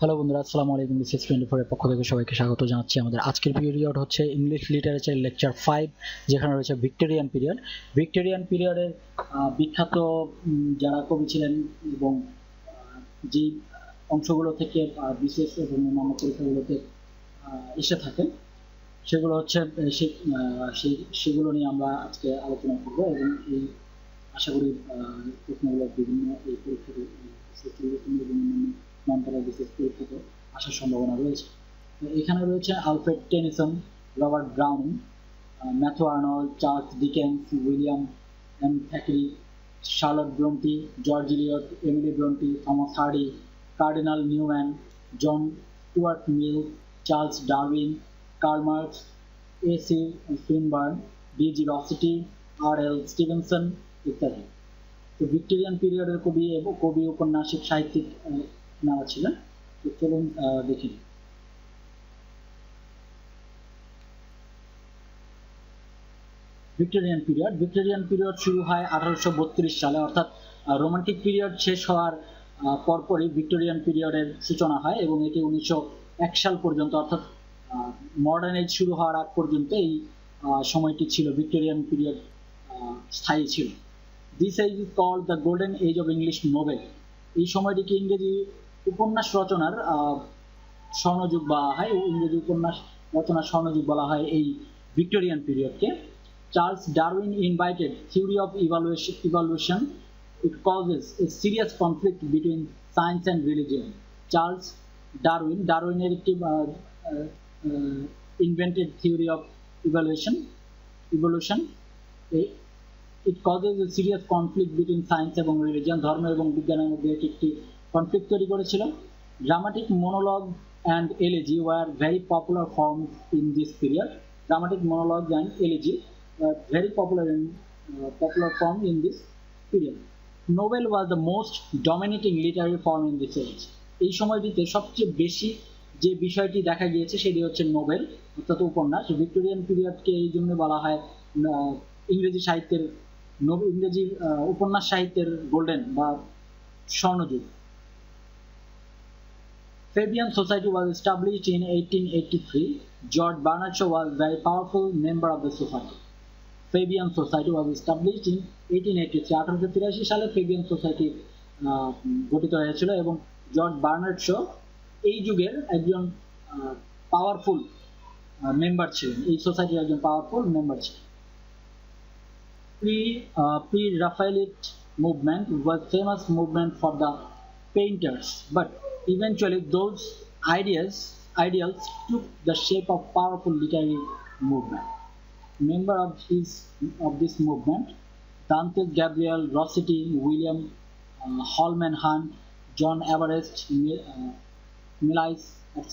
Hello বন্ধুরা, আসসালামু আলাইকুম। BCS 24 এর পক্ষ থেকে সবাইকে স্বাগত জানাচ্ছি। আমাদের আজকের পিরিয়ড হচ্ছে ইংলিশ লিটারেচার লেকচার 5, যেখানে রয়েছে ভিক্টোরিয়ান পিরিয়ড। ভিক্টোরিয়ান পিরিয়ডের বিখ্যাত যারা কবি ছিলেন এবং যে অংশগুলো থেকে বিসিএস এবং অন্যান্য পরীক্ষাগুলোতে এসে থাকে সেগুলো হচ্ছে সেগুলো নিয়ে আমরা আজকে আলোচনা করব এবং এই আশা করি প্রশ্নগুলো বিভিন্ন এই পরীক্ষাতে বিশেষ পরীক্ষাতে আসার সম্ভাবনা রয়েছে। এখানে রয়েছে Alfred Tennyson, Robert Browning, Matthew Arnold, Charles Dickens, William M Thackeray, Charlotte Bronte, George Eliot, Emily Bronte, Thomas Hardy, Cardinal Newman, John Stuart Mill, Charles Darwin, Karl Marx, AC Swinburne, DG Rossetti, RL. Stevenson ইত্যাদি। তো Victorian পিরিয়ডের কবি উপন্যাসিক সাহিত্যিক নারা ছিলেন। তো চলুন দেখি। ভিক্টোরিয়ান পিরিয়ড শুরু হয় 1832 সালে, অর্থাৎ রোমান্টিক পিরিয়ড শেষ হওয়ার পরপরই ভিক্টোরিয়ান পিরিয়ডের সূচনা হয় এবং এটি 1901 সাল পর্যন্ত, অর্থাৎ মডার্ন এজ শুরু হওয়ার আগ পর্যন্ত এই সময়টি ছিল ভিক্টোরিয়ান পিরিয়ড স্থায়ী ছিল। This age is called the golden age of English novel. এই সময়টিকে ইংরেজি উপন্যাস রচনার স্বর্ণযুগ বলা হয়। ইংরেজি উপন্যাস রচনার স্বর্ণযুগ বলা হয় এই ভিক্টোরিয়ান পিরিয়ডকে। Charles Darwin invited theory of evolution. It causes a serious conflict between science and religion. Charles ডারউইনের একটি invented theory of evolution. It causes a serious conflict between science এবং religion. ধর্ম এবং বিজ্ঞানের মধ্যে একটি কনফ্লিক্ট তৈরি করেছিল। Dramatic monologue and elegy were very popular forms in this period. Dramatic monologue and elegy were very popular form in this period. Novel was the most dominating literary form in this age. এই সময়টিতে সবচেয়ে বেশি যে বিষয়টি দেখা গিয়েছে সেটি হচ্ছে নোবেল, অর্থাৎ উপন্যাস। ভিক্টোরিয়ান পিরিয়ডকে এই জন্য বলা হয় ইংরেজি উপন্যাস সাহিত্যের গোল্ডেন বা স্বর্ণযুগ। Fabian Society was established in 1883. George Bernard Shaw was a very powerful member of the society. Fabian Society was established in 1883. 1883 সালে ফেবিয়ান সোসাইটি গঠিত হয়েছিল এবং জর্জ বার্নার্ড শো এই যুগের একজন পাওয়ারফুল মেম্বার ছিলেন। এই সোসাইটির একজন পাওয়ারফুল মেম্বার ছিলেন। Pre-Raphaelite movement was famous movement for the painters, but eventually those ideals took the shape of powerful literary movement. Member of this movement: Dante Gabriel Rossetti, William Holman Hunt, John Everest, Millais, etc.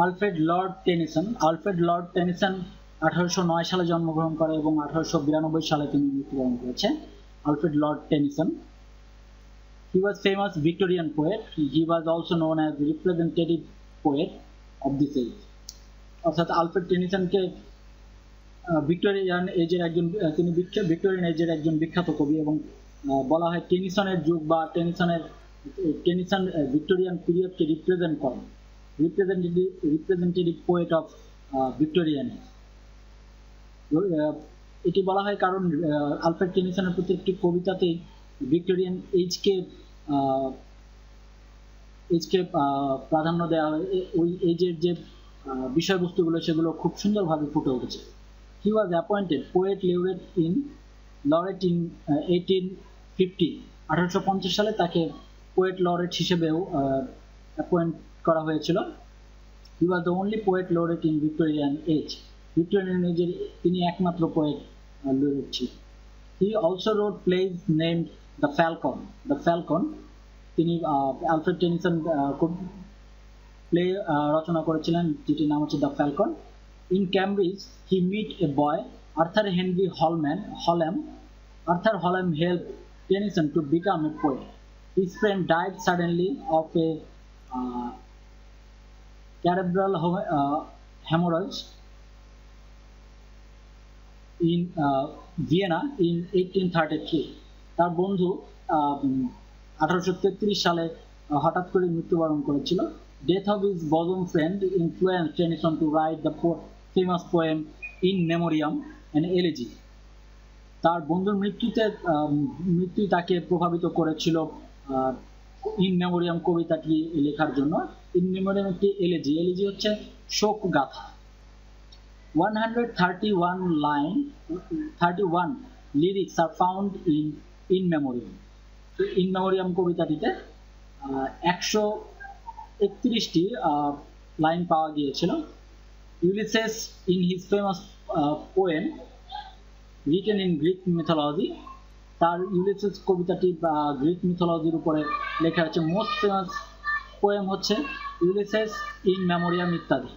Alfred Lord Tennyson 1809 সালে জন্মগ্রহণ করে এবং 1892 সালে তিনি মৃত্যুবরণ করেছেন। Alfred Lord Tennyson, he was famous Victorian poet. He was also known as the representative poet of this age. অর্থাৎ Alfred টেনিসনকে Victorian এজের একজন বিখ্যাত কবি এবং বলা হয় টেনিসনের যুগ বা টেনিসন ভিক্টোরিয়ান পিরিয়ডকে রিপ্রেজেন্ট করেন, রিপ্রেজেন্টেটিভ পোয়েট অফ ভিক্টোরিয়ান। এটি বলা হয় কারণ আলফ্রেড টেনিসনের প্রত্যেকটি কবিতাতেই ভিক্টোরিয়ান এজকে প্রাধান্য দেওয়া হয়। ওই এজের যে বিষয়বস্তুগুলো সেগুলো খুব সুন্দরভাবে ফুটে উঠেছে। He was appointed poet laureate in 1850. 1850 সালে তাকে পোয়েট লরেট হিসেবেও অ্যাপয়েন্ট করা হয়েছিল। He was the only poet laureate in Victorian age. Victorian এজের তিনি একমাত্র পোয়েট লরেট ছিলেন। He also wrote plays named The Falcon. তিনি আলফ্রেড টেনিসন প্লে রচনা করেছিলেন যেটির নাম হচ্ছে the Falcon. In Cambridge, he met a boy, Arthur Henry Hallam. Arthur Hallam helped Tennyson to become a poet. His friend died suddenly of a cerebral hemorrhage in Vienna in 1833. তার বন্ধু 1833 সালে হঠাৎ করে মৃত্যুবরণ করেছিল। Death of his bosom friend influenced Tennyson to write the famous poem In Memoriam, an elegy. তার বন্ধুর মৃত্যু তাকে প্রভাবিত করেছিল ইন মেমোরিয়াম কবিতাটি লেখার জন্য। ইন মেমোরিয়াম একটি এলিজি হচ্ছে শোক গাথা। 131 lyrics are found in Memoriam. In Memoriam কবিতাটিতে 131টি লাইন পাওয়া গিয়েছিল। Ulysses in his famous poem written in Greek mythology, তার ইউলিসেস কবিতাটি গ্রিক মিথোলজির উপরে লেখা আছে। মোস্ট ফেমাস পোয়েম হচ্ছে ইউলিসেস ইন মেমোরিয়াম ইত্যাদি।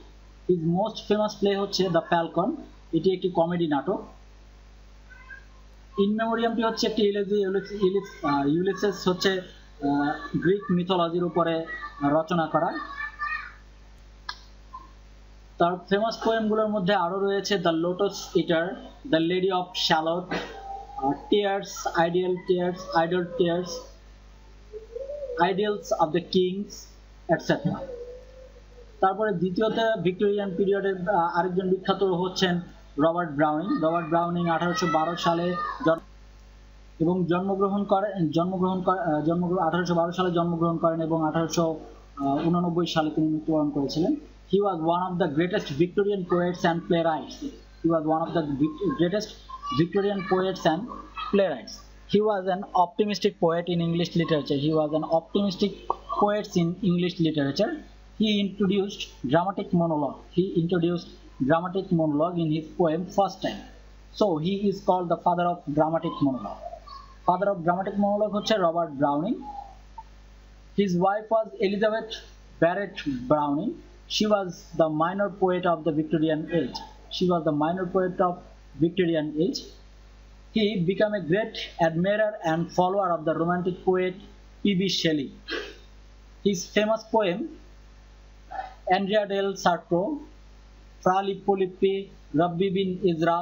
হিজ মোস্ট ফেমাস প্লে হচ্ছে দ্য ফ্যালকন, এটি একটি কমেডি নাটক। ইন মেমোরিয়ামটি হচ্ছে একটি ইলেজি। ইউলিসেস হচ্ছে গ্রিক মিথোলজির উপরে রচনা করা। তার ফেমাস পোয়েমগুলোর মধ্যে আরো রয়েছে the lotus eater, the lady of Shalott, tears, ideals of the kings etcetera. তারপরে দ্বিতীয়তে ভিক্টোরিয়ান পিরিয়ডের আরেকজন বিখ্যাত হচ্ছেন রবার্ট ব্রাউনিং। 1812 সালে এবং জন্মগ্রহণ করেন এবং 1889 সালে তিনি মৃত্যুবরণ করেছিলেন। He was one of the greatest Victorian poets and playwrights. He was an optimistic poet in English literature. He introduced dramatic monologue in his poem First Time. So he is called the father of dramatic monologue. Father of dramatic monologue হচ্ছে Robert Browning. His wife was Elizabeth Barrett Browning. She was the minor poet of the Victorian age. He became a great admirer and follower of the romantic poet P.B. Shelley. His famous poem Andrea del Sarto, Fra Lippo, Rabbi bin Ezra,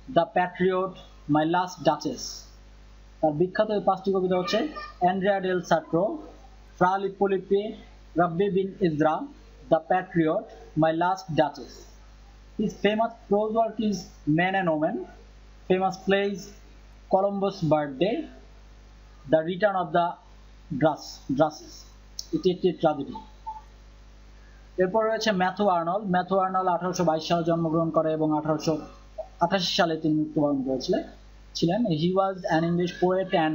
The Patriot, My Last Duchess. তার বিখ্যাত এই পাঁচটি কবিতা হচ্ছে Andrea del Sarto, Fra Lippo, Rabbi Ben Ezra, the patriot, my last duchess. His famous prose work is Men and Women, famous plays Columbus' Birthday, The Return of the Druses, এটি একটি tragedy. এরপর রয়েছে Matthew Arnold. 1822 সালে জন্মগ্রহণ করে এবং 1888 সালে তিনি মৃত্যুবরণ করেছিলেন। He was an English poet and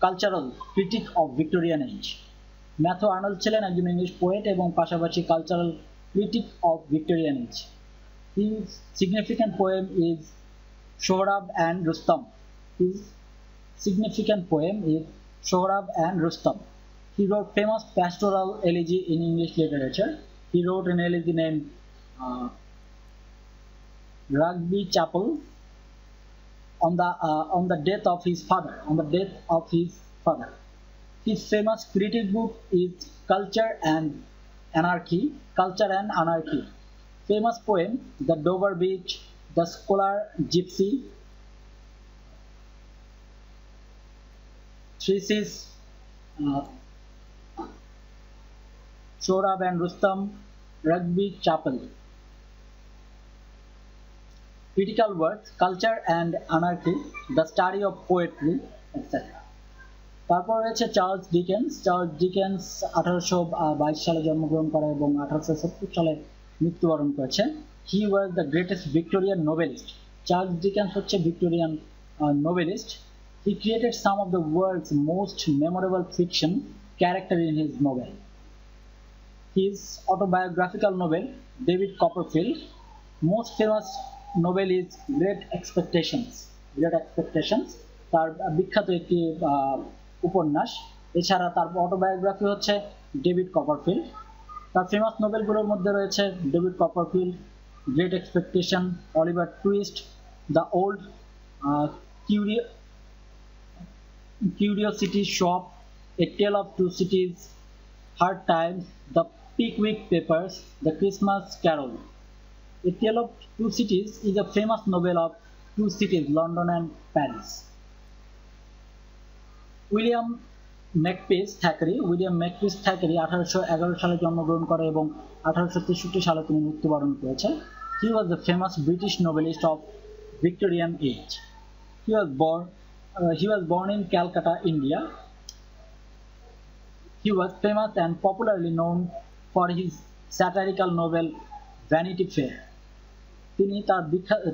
cultural critic of Victorian age. Matthew Arnold ছিলেন একজন ইংলিশ পোয়েট এবং পাশাপাশি cultural critic of Victorian age. His significant poem is Sohrab and Rustam. He wrote famous pastoral elegy in English literature. He wrote an elegy named Rugby Chapel on the death of his father. His famous critic book is Culture and Anarchy. Famous poem The Dover Beach, The Scholar Gypsy, Thesis, Sohrab and Rustam, Rugby Chapel. Critical works Culture and Anarchy, The Study of Poetry, etc. তারপর রয়েছে Charles Dickens. 1822 সালে জন্মগ্রহণ করে এবং 1870 সালে মৃত্যুবরণ করেছে। He was the greatest Victorian novelist. Charles Dickens হচ্ছে Victorian novelist. He created some of the world's most memorable fiction character in his novel. His autobiographical novel David Copperfield, most famous novel is Great Expectations. তার বিখ্যাত একটি উপন্যাস। এছাড়া তার autobiography হচ্ছে David Copperfield. তার famous নোবেলগুলোর মধ্যে রয়েছে David Copperfield, great expectation, Oliver Twist, the old curiosity shop, a tale of two cities, hard times, the Pickwick papers, the Christmas carol. A Tale of Two Cities is a famous novel of two cities, London and Paris. William Makepeace Thackeray, William Makepeace Thackeray 1811 সালে জন্মগ্রহণ করে এবং 1863 সালে তিনি মৃত্যুবরণ করেছেন। He was the famous British novelist of Victorian age. He was born in Calcutta, India. He was famous and popularly known for his satirical novel Vanity Fair.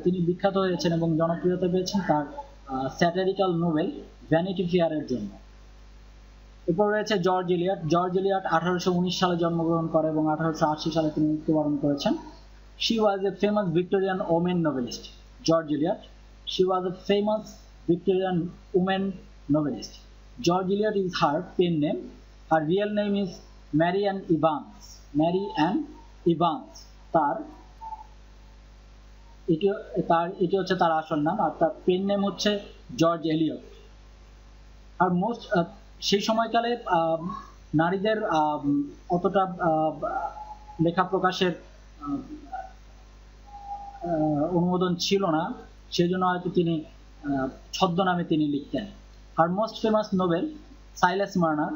তিনি বিখ্যাত হয়েছেন এবং জনপ্রিয়তা পেয়েছেন তার স্যাটারিক্যাল নোবেল ভ্যানিটি ফেয়ারের জন্য। এরপর রয়েছে জর্জ এলিয়ট। জর্জ এলিয়ট 1819 সালে জন্মগ্রহণ করে এবং 1880 সালে তিনি মৃত্যুবরণ করেছেন। She was a famous Victorian woman novelist. George Eliot. She was a famous Victorian woman novelist. George Eliot is her pen name. Her real name is Mary Ann Evans. Mary Ann Evans. এটি হচ্ছে তার আসল নাম, আর তার pen name হচ্ছে George Elliot. আর সেই সময়কালে নারীদের অতটা লেখা প্রকাশের অনুমোদন ছিল না, সেজন্য হয়তো তিনি ছদ্মনামে তিনি লিখতেন। আর most famous novel Silas Marner.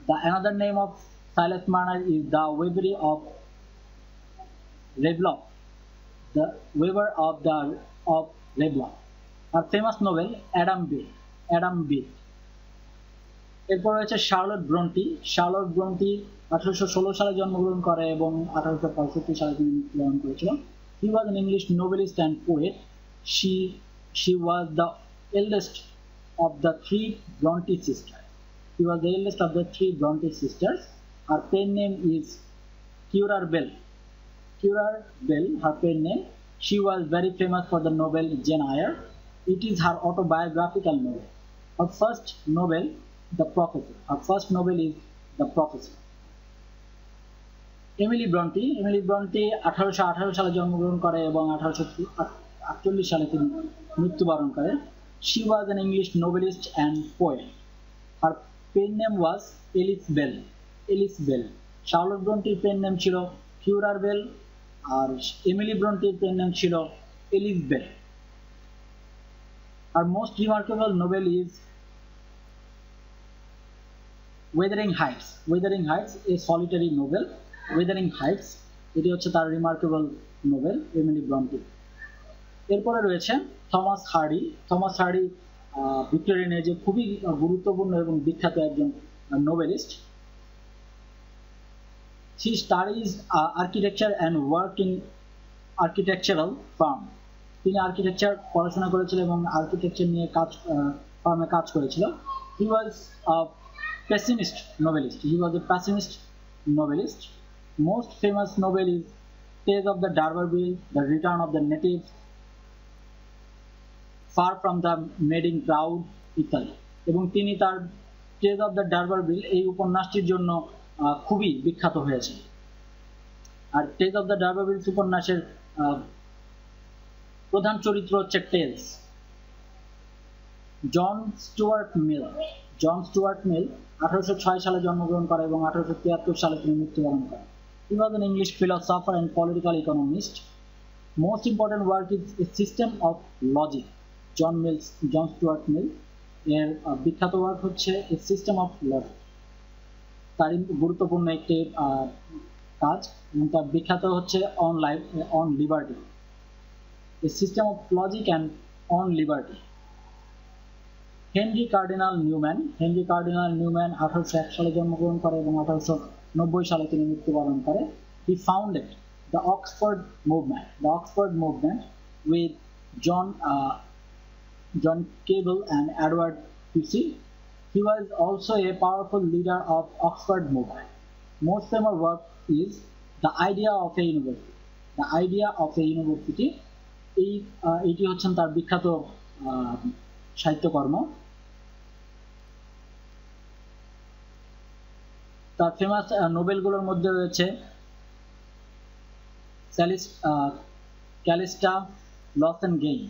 The another name of Silas Marner is the Weaver of Revlon. The Weaver of Revlon. Her famous novel Adam Bede. এরপর রয়েছে শার্লট ব্রন্টি। শার্লট ব্রন্টি 1816 সালে জন্মগ্রহণ করে এবং 1865 সালে তিনি মৃত্যুবরণ করেছিলেন। He was an English novelist and poet. She was the eldest of the three Bronte sisters. Her pen name is Currer Bell. Her pen name. She was very famous for the novel Jane Eyre. It is her autobiographical novel. Her first novel is The Professor. Emily Brontë 1818 সালে জন্মগ্রহণ করে এবং 1848 সালে তিনি মৃত্যুবরণ করেন। She was an English novelist and poet. Her pen name was Alice Bell. Charlotte ব্রন্টির pen name ছিল কিউরার বেল, আর এমিলি ব্রন্টির পেন নেম ছিল Ellis Bell. Her most remarkable novel is Wuthering Heights, a solitary novel. Wuthering Heights, এটি হচ্ছে তার remarkable Nobel Emily Brontë. এরপরে রয়েছে থমাস হার্ডি ভিক্টোরিয়ান এজে খুবই গুরুত্বপূর্ণ এবং বিখ্যাত একজন noblest. She studies architecture and worked in architectural firm. তিনি আর্কিটেকচার পড়াশোনা করেছিলেন এবং আর্কিটেকচার নিয়ে ফার্মে কাজ করেছিল। He was a pessimist novelist. Most famous novel is Tales of the D'Urberville, The Return of the Natives, Far from the Madding Crowd ইত্যাদি। এবং তিনি তার Tales of the D'Urberville এই উপন্যাসটির জন্য খুবই বিখ্যাত হয়েছে। আর Tales of the D'Urberville উপন্যাসের প্রধান চরিত্র হচ্ছে টেলস। জন স্টুয়ার্ট মিল 1806 সালে জন্মগ্রহণ করে এবং 1873 সালে তিনি মৃত্যুবরণ করেন। He was an English philosopher and political economist. Most important work is A System of Logic. John Stuart Mill এর বিখ্যাত ওয়ার্ক হচ্ছে A System of Logic। তার গুরুত্বপূর্ণ একটি কাজ এবং তার বিখ্যাত হচ্ছে On Liberty. A System of Logic and On Liberty. Henry Cardinal Newman 1801 সালে জন্মগ্রহণ করে এবং 1890 সালে তিনি মৃত্যুবরণ করে। He founded the Oxford movement with John Cable and Edward Pusey. He was also a powerful leader of Oxford movement. Most famous work is The Idea of a University. এটি হচ্ছেন তার বিখ্যাত সাহিত্যকর্ম। তার ফেমাস নোবেলগুলোর মধ্যে রয়েছে Callista, loss and gain.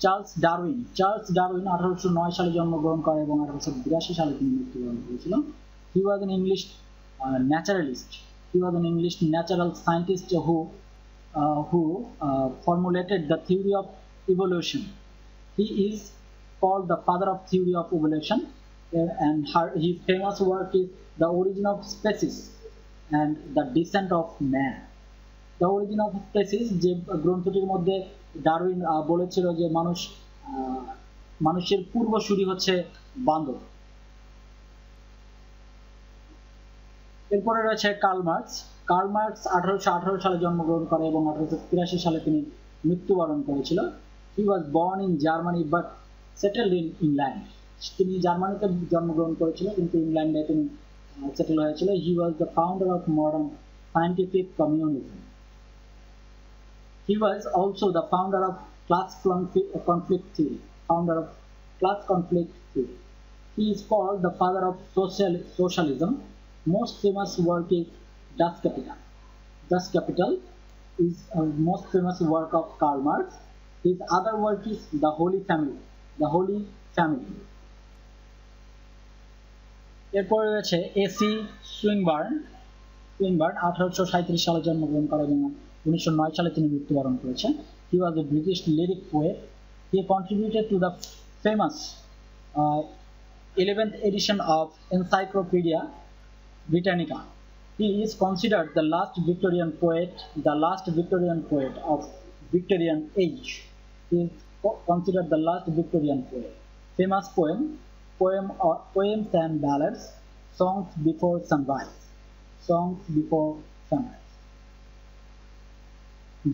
Charles Darwin 1809 সালে জন্মগ্রহণ করে এবং 1882 সালে তিনি মৃত্যুবরণ করেছিলেন। He was an English naturalist. He was an English natural scientist who formulated the theory of evolution. He is called the father of theory of evolution, and his famous work is The Origin of Species and The Descent of Man. The Origin of Species যে গ্রন্থটির মধ্যে Darwin বলেছিল যে মানুষের পূর্বসূরি হচ্ছে বান্দর। এরপরে রয়েছে কার্ল মার্কস। কার্ল মার্কস 1818 সালে জন্মগ্রহণ করে এবং 1883 সালে তিনি মৃত্যুবরণ করেছিল। He was born in Germany but settled in England. তিনি জার্মানিতে জন্মগ্রহণ করেছিল কিন্তু ইংল্যান্ডে তিনি সেটেল হয়েছিল। He was the founder of modern scientific communism. He was also the founder of class conflict theory. He is called the father of socialism. Most famous work is Das Kapital. Das Kapital is a most famous work of Karl Marx. His other work is The Holy Family. এরপরে রয়েছে AC Swinburne. 1837 সালে জন্মগ্রহণ করেন এবং 1909 সালে তিনি মৃত্যুবরণ করেছেন। He was a British lyric poet. He contributed to the famous 11th edition of Encyclopedia Britannica. He is considered the last Victorian poet of Victorian age. He is considered the last Victorian poet. Famous poems and ballads, songs before sunrise.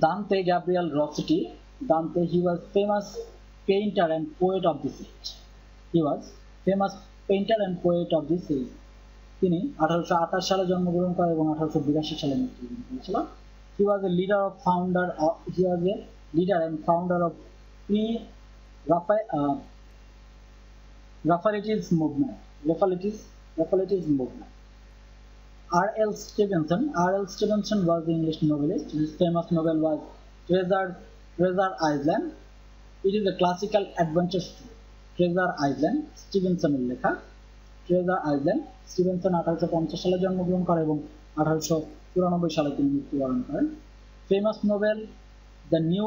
Dante Gabriel Rossetti. Dante, he was famous painter and poet of this age. তিনি 1828 সালে জন্মগ্রহণ করেন এবং 1882 সালে মৃত্যুবরণ করেছিল। He was a leader and founder of Raphaelitism movement. R.L. Stevenson was the English novelist. His famous novel was Treasure Island. It is a classical adventure story. Treasure Island, স্টিভেনসনের লেখা। Treasure Island, Stevenson 1850 সালে জন্মগ্রহণ করেন এবং 1894 সালে তিনি মৃত্যুবরণ করেন। Famous novel The New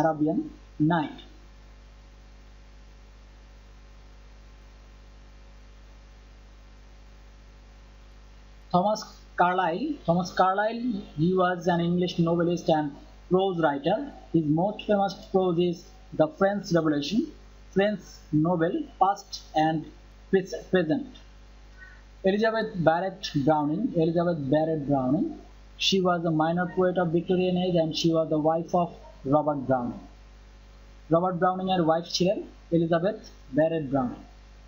Arabian Night. Thomas Carlyle, he was an English novelist and prose writer. His most famous prose is The French Revolution, French novel Past and Present. Elizabeth Barrett Browning, she was a minor poet of Victorian age and she was the wife of Robert Browning. Robert Browning এর wife ছিলেন Elizabeth Barrett Browning.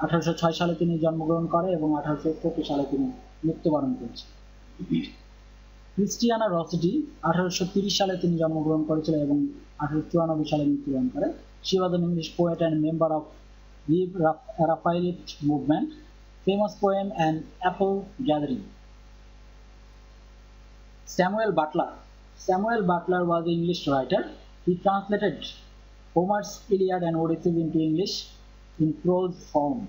1806 সালে তিনি জন্মগ্রহণ করেন এবং 1861 সালে তিনি মৃত্যুবরণ করেছেন। ক্রিস্টিয়ানা রসেটি 1830 সালে তিনি জন্মগ্রহণ করেছিলেন এবং 1894 সালে মৃত্যুবরণ করেন। She was an English poet and member of the Raphaelite movement. Famous poem and Apple Gathering. Samuel Butler was an English writer. He translated Homer's Iliad and Odyssey into English in prose form.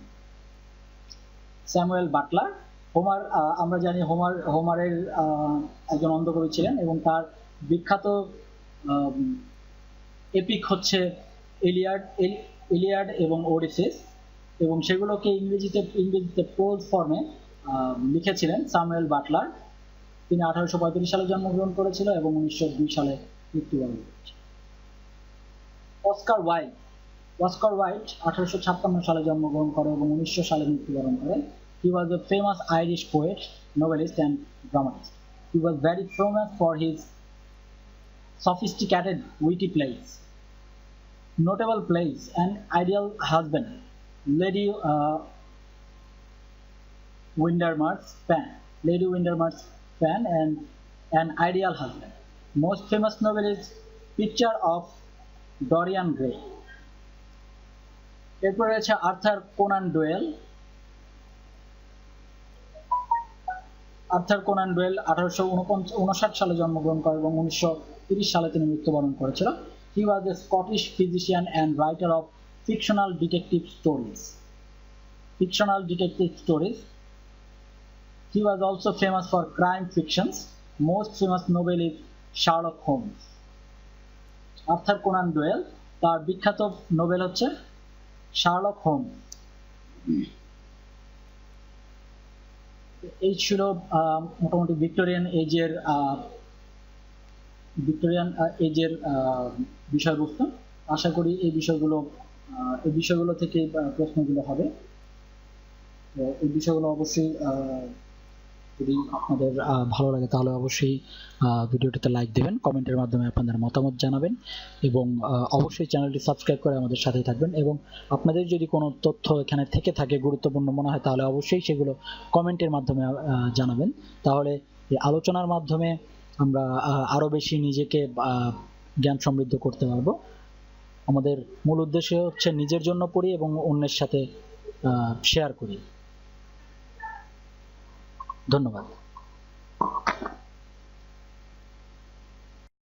Samuel Butler, আমরা জানি হোমারের একজন অন্ধ কবি ছিলেন এবং তার বিখ্যাত epic হচ্ছে ইলিয়াড এবং ওডিসিস এবং সেগুলোকে ইংরেজিতে প্রোজ ফর্মে লিখেছিলেন স্যামুয়েল বাটলার। তিনি 1835 সালে জন্মগ্রহণ করেছিল এবং 1902 সালে মৃত্যুবরণ করেছেন। অস্কার ওয়াইল্ড 1856 সালে জন্মগ্রহণ করে এবং 1900 সালে মৃত্যুবরণ করেন। He was a famous Irish poet, novelist and dramatist. He was very famous for his sophisticated, witty plays. Notable plays: An Ideal Husband, Lady Windermer's Fan, and An Ideal Husband. Most famous novel is Picture of Dorian Gray. এরপর রয়েছে Arthur Conan Doyle. 1859 সালে জন্মগ্রহণ করেন এবং 1930 সালে তিনি মৃত্যুবরণ করেছিলেন। He was a Scottish physician and writer of fictional detective stories. He was also famous for crime fictions. Most famous novel is Sherlock Holmes. Arthur Conan Doyle তার বিখ্যাত নোবেল হচ্ছে শার্লক হোম। এই ছিল মোটামুটি ভিক্টোরিয়ান এজের বিষয়বস্তু। আশা করি এই বিষয়গুলো থেকে প্রশ্নগুলো হবে। এই বিষয়গুলো অবশ্যই যদি আপনাদের ভালো লাগে তাহলে অবশ্যই ভিডিওটিতে লাইক দেবেন, কমেন্টের মাধ্যমে আপনাদের মতামত জানাবেন এবং অবশ্যই চ্যানেলটি সাবস্ক্রাইব করে আমাদের সাথেই থাকবেন। এবং আপনাদের যদি কোনো তথ্য এখানে থেকে থাকে গুরুত্বপূর্ণ মনে হয় তাহলে অবশ্যই সেগুলো কমেন্টের মাধ্যমে জানাবেন। তাহলে এই আলোচনার মাধ্যমে আমরা আরো বেশি নিজেকে জ্ঞান সমৃদ্ধ করতে পারবো। আমাদের মূল উদ্দেশ্য হচ্ছে নিজের জন্য পড়ি এবং অন্যের সাথে শেয়ার করি। ধন্যবাদ।